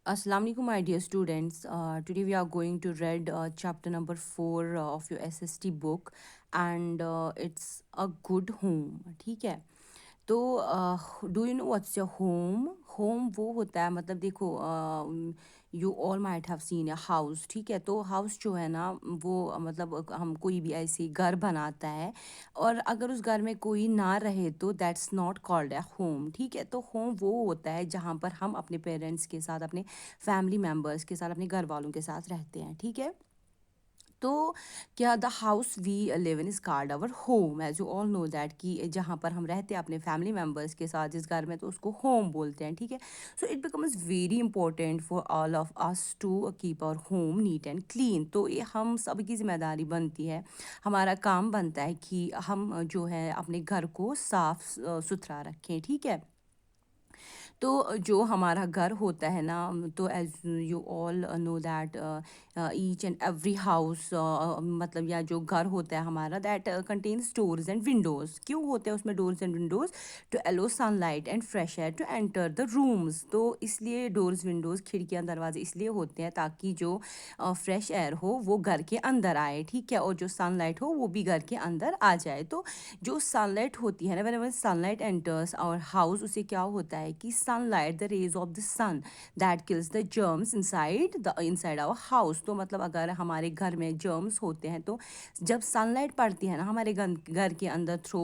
Assalamu alaikum, my dear students. Today we are going to read chapter number 4 of your SST book, and it's a good home. ठीक है. तो do you know what's your home? Home वो होता है, मतलब देखो, you all might have seen a house. ठीक है, तो हाउस जो है ना, वो मतलब हम कोई भी ऐसे घर बनाता है, और अगर उस घर में कोई ना रहे तो that's not called a home. ठीक है, तो होम वो होता है जहाँ पर हम अपने पेरेंट्स के साथ, अपने फैमिली मेम्बर्स के साथ, अपने घर वालों के साथ रहते हैं. ठीक है. तो क्या the house we live in is called our home, as you all know that, कि जहाँ पर हम रहते हैं अपने फैमिली मेम्बर्स के साथ जिस घर में, तो उसको होम बोलते हैं. ठीक है. So it becomes very important for all of us to keep our home neat and clean. तो ये हम सब की जिम्मेदारी बनती है, हमारा काम बनता है कि हम जो है अपने घर को साफ सुथरा रखें. ठीक है. तो जो हमारा घर होता है ना, तो as you all know that each and every house, मतलब या जो घर होता है हमारा, that contains doors and windows. क्यों होते हैं उसमें doors and windows? To allow sunlight and fresh air to enter the rooms. तो इसलिए डोर्स विंडोज़ खिड़कियाँ दरवाजे इसलिए होते हैं ताकि जो फ्रेश एयर हो वो घर के अंदर आए. ठीक है, और जो सनलाइट हो वो भी घर के अंदर आ जाए. तो जो सनलाइट होती है ना, whenever sunlight enters our house, उसे क्या होता है कि sunlight, the rays of the sun, that kills the germs inside our house. तो मतलब अगर हमारे घर में जर्म्स होते हैं, तो जब सनलाइट पड़ती है ना हमारे घर के अंदर थ्रू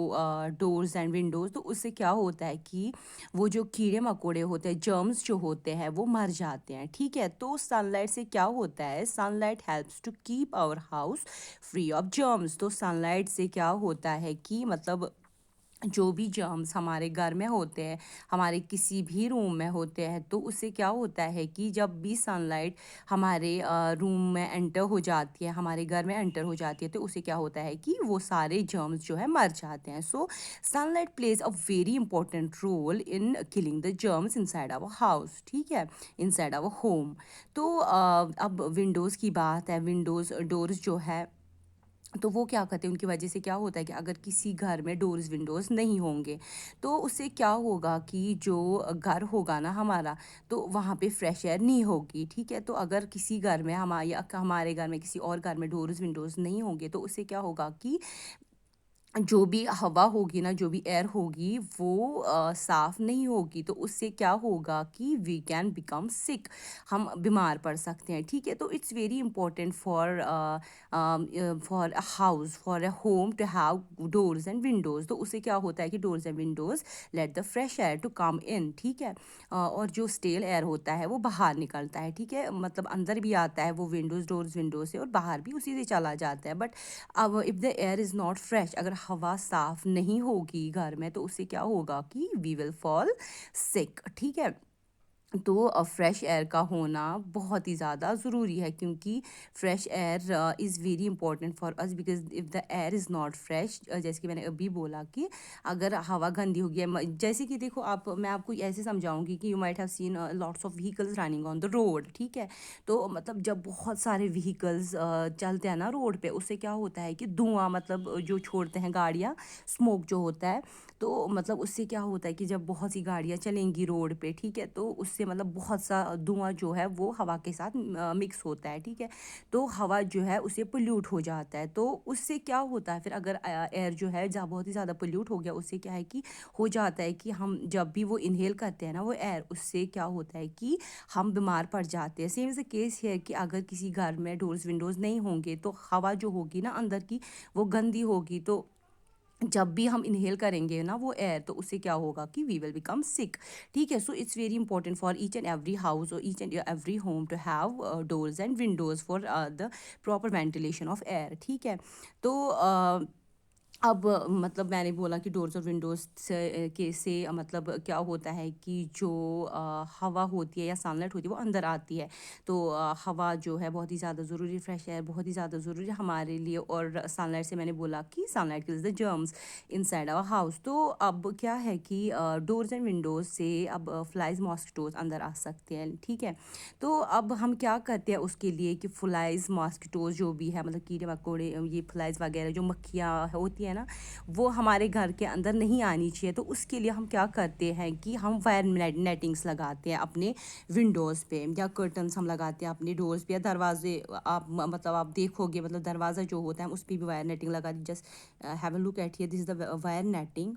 डोर्स एंड विंडोज, तो उससे क्या होता है कि वो जो कीड़े मकोड़े होते हैं, जर्म्स जो होते हैं, वो मर जाते हैं. ठीक है. तो सनलाइट से क्या होता है, sunlight helps to keep our house free of germs. तो सनलाइट से क्या होता है कि मतलब जो भी जर्म्स हमारे घर में होते हैं, हमारे किसी भी रूम में होते हैं, तो उससे क्या होता है कि जब भी सनलाइट हमारे रूम में एंटर हो जाती है, हमारे घर में एंटर हो जाती है, तो उससे क्या होता है कि वो सारे जर्म्स जो है मर जाते हैं. So sunlight plays a very important role in killing the germs inside our house. ठीक है, इनसाइड आवर होम. तो अब विंडोज़ की बात है. विंडोज़ डोर्स जो है, तो वो क्या करते हैं, उनकी वजह से क्या होता है कि अगर किसी घर में डोर्स विंडोज़ नहीं होंगे, तो उससे क्या होगा कि जो घर होगा ना हमारा, तो वहाँ पे फ्रेश एयर नहीं होगी. ठीक है. तो अगर किसी घर में हमारे घर में किसी और घर में डोर्स विंडोज़ नहीं होंगे, तो उससे क्या होगा कि जो भी हवा होगी ना, जो भी एयर होगी, वो साफ़ नहीं होगी. तो उससे क्या होगा कि वी कैन बिकम सिक, हम बीमार पड़ सकते हैं. ठीक है. तो it's very important for a house, for a home to have doors and windows. तो उससे क्या होता है कि doors and windows let the fresh air to come in. ठीक है. और जो स्टेल एयर होता है वो बाहर निकलता है. ठीक है, मतलब अंदर भी आता है वो डोर्स विंडोज से, और बाहर भी उसी से चला जाता है. बट अब if the air is not fresh, अगर हवा साफ़ नहीं होगी घर में, तो उससे क्या होगा कि वी विल फॉल सिक. ठीक है. तो फ्रेश एयर का होना बहुत ही ज़्यादा ज़रूरी है, क्योंकि fresh air is very important for us, because if the air is not fresh, जैसे कि मैंने अभी बोला कि अगर हवा गंदी होगी जैसे कि देखो, आप मैं आपको ऐसे समझाऊंगी कि you might have seen lots of vehicles running on the road. ठीक है. तो मतलब जब बहुत सारे व्हीकल्स चलते हैं ना रोड पे, उससे क्या होता है कि धुआं, मतलब जो छोड़ते हैं गाड़ियाँ, स्मोक जो होता है, तो मतलब उससे क्या होता है कि जब बहुत सी गाड़ियाँ चलेंगी रोड पे, ठीक है, तो उससे मतलब बहुत सा धुआं जो है वो हवा के साथ मिक्स होता है. ठीक है. तो हवा जो है उसे पोल्यूट हो जाता है. तो उससे क्या होता है फिर, अगर एयर जो है जहाँ बहुत ही ज़्यादा पोल्यूट हो गया, उससे क्या है कि हो जाता है कि हम जब भी वो इनहेल करते हैं ना वो एयर, उससे क्या होता है कि हम बीमार पड़ जाते हैं. सेम इज़ द केस है कि अगर किसी घर में डोर्स विंडोज़ नहीं होंगे, तो हवा जो होगी ना अंदर की, वो गंदी होगी. तो जब भी हम इनहेल करेंगे ना वो एयर, तो उससे क्या होगा कि वी विल बिकम सिक. ठीक है. So it's very important for each and every house और each and every home to have doors and windows for the proper ventilation of air. ठीक है. तो अब मतलब मैंने बोला कि डोर्स और विंडोज़ से मतलब क्या होता है कि जो हवा होती है या सनलाइट होती है वो अंदर आती है. तो हवा जो है बहुत ही ज़्यादा ज़रूरी, फ्रेश एयर बहुत ही ज़्यादा ज़रूरी है हमारे लिए. और सनलाइट से मैंने बोला कि sunlight kills the germs inside our house. तो अब क्या है कि डोर्स एंड विंडोज़ से अब फ्लाइज मॉस्किटोज़ अंदर आ सकते हैं. ठीक है. तो अब हम क्या करते हैं उसके लिए कि फ्लाइज मॉस्किटोज़ जो भी है, मतलब कीड़े मकोड़े, ये फ्लाइज वगैरह जो मक्खियाँ होती है है ना, वो हमारे घर के अंदर नहीं आनी चाहिए। तो उसके लिए हम क्या करते हैं कि हम वायर नेटिंग्स लगाते हैं अपने विंडोज़ पे, या कर्टन्स हम लगाते हैं अपने डोर्स पे, या दरवाजे आप मतलब आप देखोगे, मतलब दरवाज़ा जो होता है उस पर भी वायर नेटिंग लगा दी। Just have a look at here, this is the wire netting.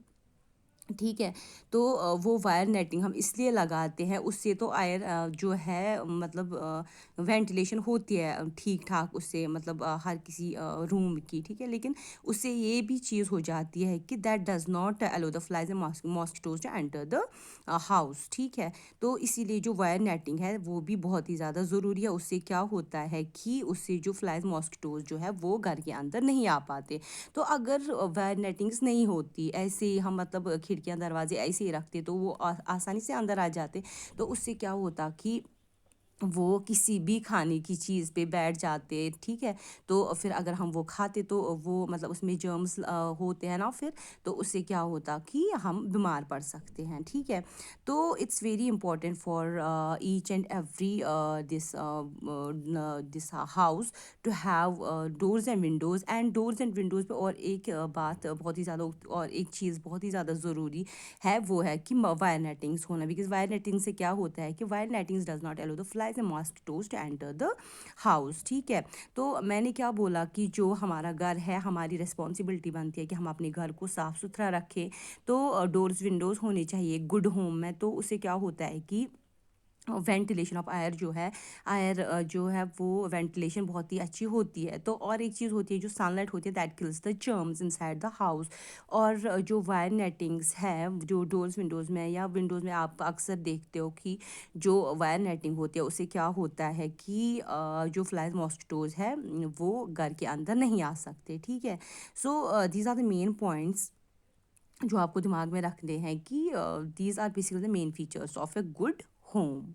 ठीक है। तो वो वायर नेटिंग हम इसलिए लगाते हैं, उससे तो आयर जो है मतलब वेंटिलेशन होती है ठीक ठाक उससे, मतलब हर किसी रूम की, ठीक है। लेकिन उससे ये भी चीज़ हो जाती है कि that does not allow the flies and mosquitoes to enter the house, ठीक है। तो इसीलिए जो वायर नेटिंग है वो भी बहुत ही ज़्यादा ज़रूरी है। उससे क्या होता है कि उससे जो फ्लाइज मॉस्किटोज जो है वो घर के अंदर नहीं आ पाते। तो अगर वायर नेटिंग्स नहीं होती, ऐसे ही हम मतलब खिड़कियां दरवाजे ऐसे ही रखते, तो वो आसानी से अंदर आ जाते। तो उससे क्या होता कि वो किसी भी खाने की चीज़ पे बैठ जाते, ठीक है। तो फिर अगर हम वो खाते तो वो मतलब उसमें जर्म्स होते हैं ना, फिर तो उससे क्या होता कि हम बीमार पड़ सकते हैं, ठीक है। तो it's very important for each and every this this house to have doors and windows पे। और एक बात बहुत ही ज़्यादा, और एक चीज़ बहुत ही ज़्यादा ज़रूरी है, वो है कि वायर नेटिंग्स होना। बिकॉज वायर नेटिंग से क्या होता है कि wire nettings does not allow the flies and mosquitoes to enter the house, ठीक है। तो मैंने क्या बोला कि जो हमारा घर है, हमारी रिस्पॉन्सिबिलिटी बनती है कि हम अपने घर को साफ़ सुथरा रखें। तो डोर्स विंडोज़ होने चाहिए गुड होम में। तो उससे क्या होता है कि वेंटिलेशन ऑफ एयर जो है, एयर जो है वो वेंटिलेशन बहुत ही अच्छी होती है। तो और एक चीज़ होती है, जो सनलाइट होती है that kills the germs inside the house. और जो वायर नेटिंग्स है जो डोर्स विंडोज़ में या विंडोज़ में, आप अक्सर देखते हो कि जो वायर नेटिंग होती है उससे क्या होता है कि जो फ्लाइज मॉस्किटोज है वो घर के अंदर नहीं आ सकते, ठीक है। So these are the main points जो आपको दिमाग में रखने हैं कि these are basically the main features of a good home.